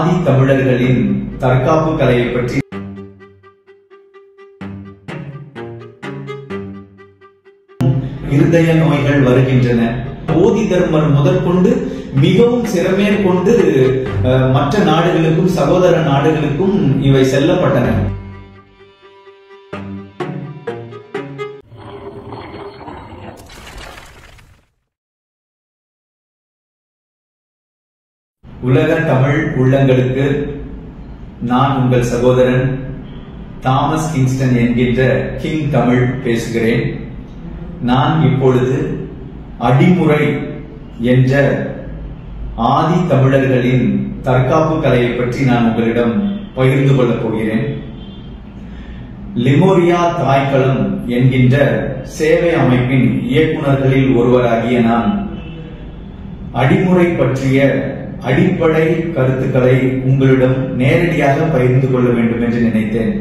ஆதி தமிழர்களின் தற்காப்பு கலையை பற்றி இருதய நோய்கள் வருகின்றன. போதி தர்மர் முதற்கொண்டு மிகவும் சிறமேற்கொண்டு மற்ற நாடுகளுக்கும் சகோதர நாடுகளுக்கும் இவை செல்லப்பட்டன. உலக தமிழ் உள்ளங்களுக்கு நான் உங்கள் சகோதரன் தாமஸ் கிங்ஸ்டன் என்கின்ற கிங் தமிழ் பேசுகிறேன். நான் இப்பொழுது அடிமுறை என்ற ஆதி தமிழர்களின் தற்காப்பு கலையை பற்றி நான் உங்களிடம் பகிர்ந்து கொள்ளப் போகிறேன். லிமோரியா தாய்க்களம் என்கின்ற சேவை அமைப்பின் இயக்குநர்களில் ஒருவராகிய நான் அடிமுறை பற்றிய அடிப்படை கருத்துக்களை உங்களிடம் நேரடியாக பகிர்ந்து கொள்ள வேண்டும் என்று நினைத்தேன்.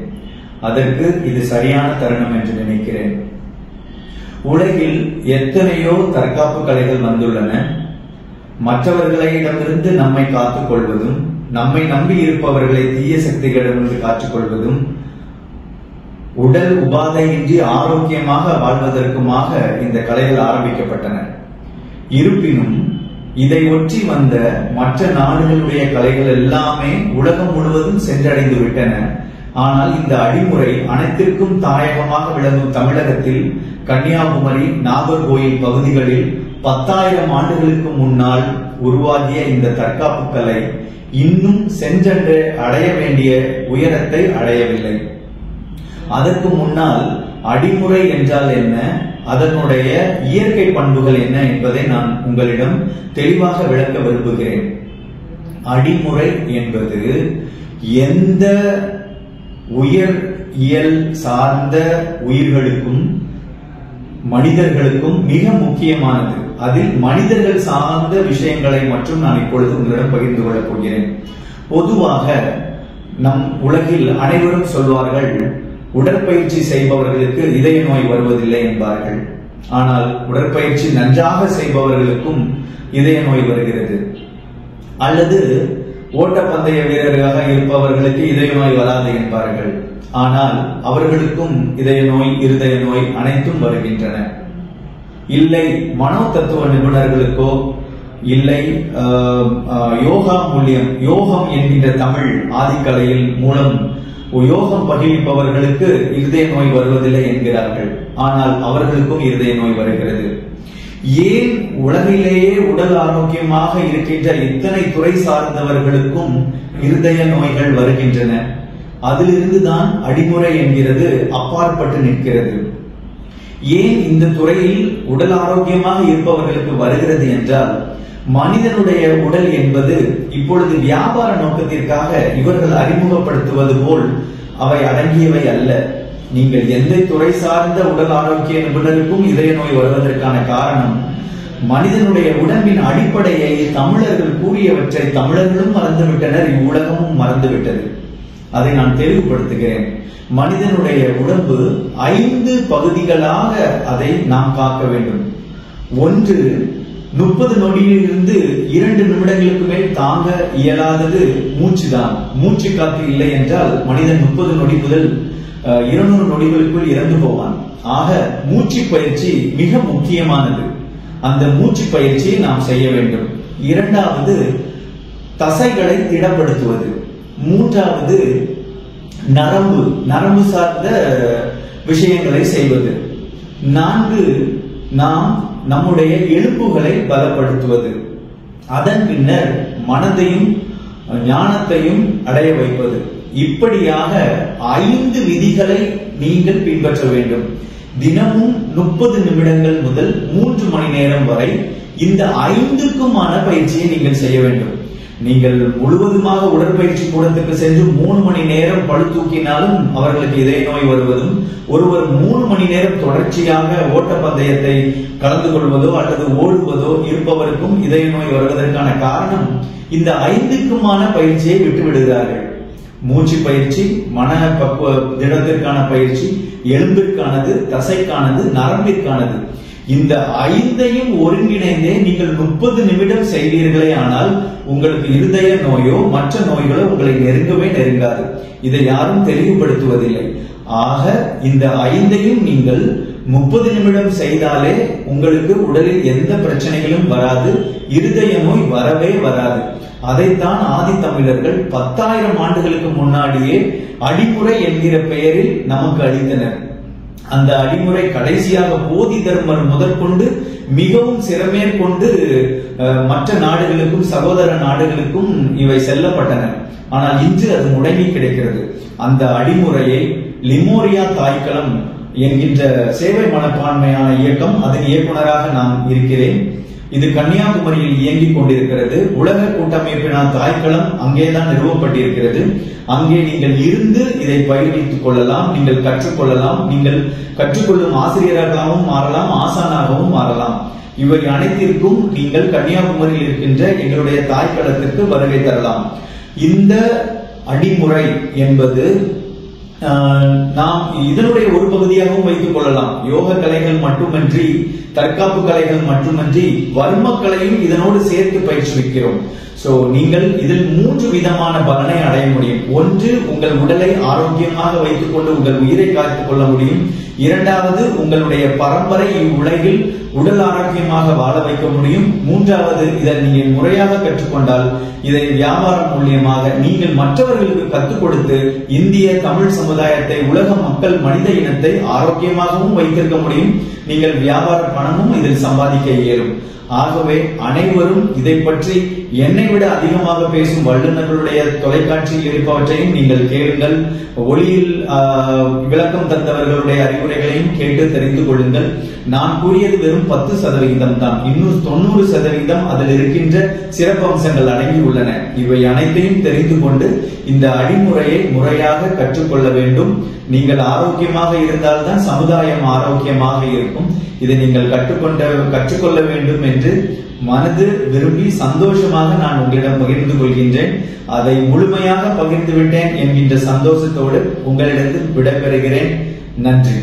அதற்கு இது சரியான தருணம் என்று நினைக்கிறேன். உலகில் எத்தனையோ தற்காப்பு கலைகள் வந்துள்ளன. மற்றவர்களிடமிருந்து நம்மை காத்துக் கொள்வதும், நம்மை நம்பி இருப்பவர்களை தீய சக்திகளிடமிருந்து காத்துக்கொள்வதும், உடல் உபாதையின்றி ஆரோக்கியமாக வாழ்வதற்குமாக இந்த கலைகள் ஆரம்பிக்கப்பட்டன. இருப்பினும் இதை ஒற்றி வந்த மற்ற நாடுகளுடைய கலைகள் எல்லாமே உலகம் முழுவதும் சென்றடைந்து விட்டன. ஆனால் இந்த அடிமுறை அனைத்திற்கும் தாயகமாக விளங்கும் தமிழகத்தில் கன்னியாகுமரி, நாகர்கோயில் பகுதிகளில் 10,000 ஆண்டுகளுக்கு முன்னால் உருவாகிய இந்த தற்காப்பு கலை இன்னும் சென்றென்று அடைய வேண்டிய உயரத்தை அடையவில்லை. அதற்கு முன்னால் அடிமுறை என்றால் என்ன, அதனுடைய இயற்கை பண்புகள் என்ன என்பதை நான் உங்களிடம் தெளிவாக விளக்க விரும்புகிறேன். அடிமுறை என்பது எந்த உயர் இயல் சார்ந்த உயிர்களுக்கும் மனிதர்களுக்கும் மிக முக்கியமானது. அதில் மனிதர்கள் சார்ந்த விஷயங்களை மற்றும் நான் இப்பொழுது உங்களிடம் பகிர்ந்து கொள்ளப் போகிறேன். பொதுவாக நம் உலகில் அனைவரும் சொல்வார்கள், உடற்பயிற்சி செய்பவர்களுக்கு இதய நோய் வருவதில்லை என்பார்கள். ஆனால் உடற்பயிற்சி நன்றாக செய்பவர்களுக்கும் இதய நோய் வருகிறது. அல்லது ஓட்டப்பந்தய வீரர்களாக இருப்பவர்களுக்கு இதய நோய் வராது என்பார்கள். ஆனால் அவர்களுக்கும் இதய நோய், இருதய நோய் அனைத்தும் வருகின்றன. இல்லை மனோ தத்துவ நிபுணர்களுக்கோ, இல்லை யோகம் என்கின்ற தமிழ் ஆதிக்கலையில் மூலம் யோகம் பகிர்ப்பவர்களுக்கு இருதய நோய் வருவதில்லை என்கிறார்கள். ஆனால் அவர்களுக்கும் இருதய நோய் வருகிறது. ஏன் உலகிலேயே உடல் ஆரோக்கியமாக இருக்கின்ற இத்தனை துறை சார்ந்தவர்களுக்கும் இருதய நோய்கள் வருகின்றன? அதிலிருந்துதான் அடிமுறை என்கிறது அப்பாற்பட்டு நிற்கிறது. ஏன் இந்த துறையில் உடல் ஆரோக்கியமாக இருப்பவர்களுக்கு வருகிறது என்றால், மனிதனுடைய உடல் என்பது இப்பொழுது வியாபார நோக்கத்திற்காக இவர்கள் அறிமுகப்படுத்துவது போல் அவை அடங்கியவை அல்ல. நீங்கள் எந்த துறை சார்ந்த உடல் ஆரோக்கிய நிபுணருக்கும் இதய நோய் வருவதற்கான காரணம், மனிதனுடைய உடம்பின் அடிப்படையை தமிழர்கள் கூறியவற்றை தமிழர்களும் மறந்துவிட்டனர், இவ்வுலகமும் மறந்துவிட்டது. அதை நான் தெளிவுபடுத்துகிறேன். மனிதனுடைய உடம்பு 5 பகுதிகளாக அதை நாம் காக்க வேண்டும். ஒன்று, 30 நொடியிலிருந்து 2 நிமிடங்களுக்கு மேல் தாங்க இயலாதது மூச்சுதான். மூச்சு காத்து இல்லை என்றால் மனிதன் 30 நொடி முதல் 200 நொடிகளுக்குள் இறந்து போவான். ஆக மூச்சு பயிற்சி மிக முக்கியமானது. அந்த மூச்சு பயிற்சியை நாம் செய்ய வேண்டும். இரண்டாவது, தசைகளை திடப்படுத்துவது. மூன்றாவது, நரம்பு சார்ந்த விஷயங்களை செய்வது. 4, நாம் நம்முடைய எலும்புகளை பலப்படுத்துவது. அதன் பின்னர் மனதையும் ஞானத்தையும் அடைய வைப்பது. இப்படியாக 5 விதிகளை நீங்கள் பின்பற்ற வேண்டும். தினமும் 30 நிமிடங்கள் முதல் 3 மணி நேரம் வரை இந்த 5க்குமான பயிற்சியை நீங்கள் செய்ய வேண்டும். நீங்கள் முழுவதுமாக உடற்பயிற்சி கூடத்துக்கு சென்று 3 மணி நேரம் பளு தூக்கினாலும் அவர்களுக்கு இதய நோய் வருவதும், ஒருவர் 3 மணி நேரம் தொடர்ச்சியாக ஓட்டப்பந்தயத்தை கலந்து கொள்வதோ அல்லது ஓடுவதோ இருப்பவருக்கும் இதய நோய் வருவதற்கான காரணம், இந்த 5க்குமான பயிற்சியை விட்டுவிடுகிறார்கள். மூச்சு பயிற்சி, மன பக்குவ திடத்திற்கான பயிற்சி, எலும்பிற்கானது, தசைக்கானது, நரம்பிற்கானது. இந்த 5ஐயும் ஒருங்கிணைந்தே நீங்கள் 30 நிமிடம் செய்தீர்களே ஆனால் உங்களுக்கு இருதய நோயோ மற்ற நோய்களோ உங்களை நெருங்கவே நெருங்காது. இதை யாரும் தெளிவுபடுத்துவதில்லை. ஆக இந்த 5ஐயும் நீங்கள் 30 நிமிடம் செய்தாலே உங்களுக்கு உடலில் எந்த பிரச்சனைகளும் வராது, இருதய நோய் வரவே வராது. அதைத்தான் ஆதி தமிழர்கள் 10,000 ஆண்டுகளுக்கு முன்னாடியே அடிமுறை என்கிற பெயரில் நமக்கு அளித்தனர். அந்த அடிமுறை கடைசியாக போதி தர்மர் முதற்கொண்டு மிகவும் சிறமேற்கொண்டு மற்ற நாடுகளுக்கும் சகோதர நாடுகளுக்கும் இவை செல்லப்பட்டன. ஆனால் இன்று அது முடங்கி கிடைக்கிறது. அந்த அடிமுறையை லிமோரியா தாய்க்களம் என்கின்ற சேவை மனப்பான்மையான இயக்கம், அதன் இயக்குனராக நான் இருக்கிறேன். இது கன்னியாகுமரியில் இயங்கிக் கொண்டிருக்கிறது. உலக கூட்டமைப்பினால் தாய்க்களம் அங்கேதான் நிறுவப்பட்டிருக்கிறது. அங்கே நீங்கள் இருந்து இதை பயிர்வித்துக் கொள்ளலாம், நீங்கள் கற்றுக்கொள்ளலாம். நீங்கள் கற்றுக்கொள்ளும் ஆசிரியர்களாகவும் மாறலாம், ஆசானாகவும் மாறலாம். இவை அனைத்திற்கும் நீங்கள் கன்னியாகுமரியில் இருக்கின்ற எங்களுடைய தாய்க்களத்திற்கு வருகை தரலாம். இந்த அடிமுறை என்பது நாம் இதனுடைய ஒரு பகுதியாகவும் வைத்துக் கொள்ளலாம். யோக கலைகள் மட்டுமன்றி, தற்காப்பு கலைகள் மட்டுமன்றி, வர்ம கலையும் இதனோடு சேர்த்து பயிற்றுவிக்கிறோம். நீங்கள் இதில் 3 விதமான பலனை அடைய முடியும். ஒன்று, உங்கள் உடலை ஆரோக்கியமாக வைத்துக் கொண்டு உங்கள் உயிரை காத்துக் கொள்ள முடியும். இரண்டாவது, உங்களுடைய பரம்பரை இவ்வுலகில் உடல் ஆரோக்கியமாக வாழ வைக்க முடியும். மூன்றாவது, இதை நீங்கள் முறையாக கற்றுக்கொண்டால் இதை வியாபாரம் மூலியமாக நீங்கள் மற்றவர்களுக்கு கற்றுக் கொடுத்து இந்திய தமிழ் சமுதாயத்தை, உலக மக்கள், மனித இனத்தை ஆரோக்கியமாகவும் வைத்திருக்க முடியும். நீங்கள் வியாபார பணமும் இதில் சம்பாதிக்க இயலும். ஆகவே அனைவரும் இதை பற்றி என்னை விட அதிகமாக பேசும் வல்லுநர்களுடைய தொலைக்காட்சியில் இருப்பவற்றையும் நீங்கள் கேளுங்கள். ஒளியில் விளக்கம் தந்தவர்களுடைய அறிவுரைகளையும் கேட்டு தெரிந்து கொள்ளுங்கள். நான் கூறியது வெறும் 10% தான். இன்னும் 90% அதில் இருக்கின்ற சிறப்பம்சங்கள் அடங்கி உள்ளன. இவை அனைத்தையும் தெரிந்து கொண்டு இந்த அடிமுறையை முறையாக கற்றுக்கொள்ள வேண்டும். நீங்கள் ஆரோக்கியமாக இருந்தால்தான் சமுதாயம் ஆரோக்கியமாக இருக்கும். இதை நீங்கள் கற்றுக்கொள்ள வேண்டும் என்று மனது விரும்பி சந்தோஷமாக நான் உங்களிடம் பகிர்ந்து கொள்கின்றேன். அதை முழுமையாக பகிர்ந்து விட்டேன் என்கின்ற சந்தோஷத்தோடு உங்களிடத்தில் விடைபெறுகிறேன். நன்றி.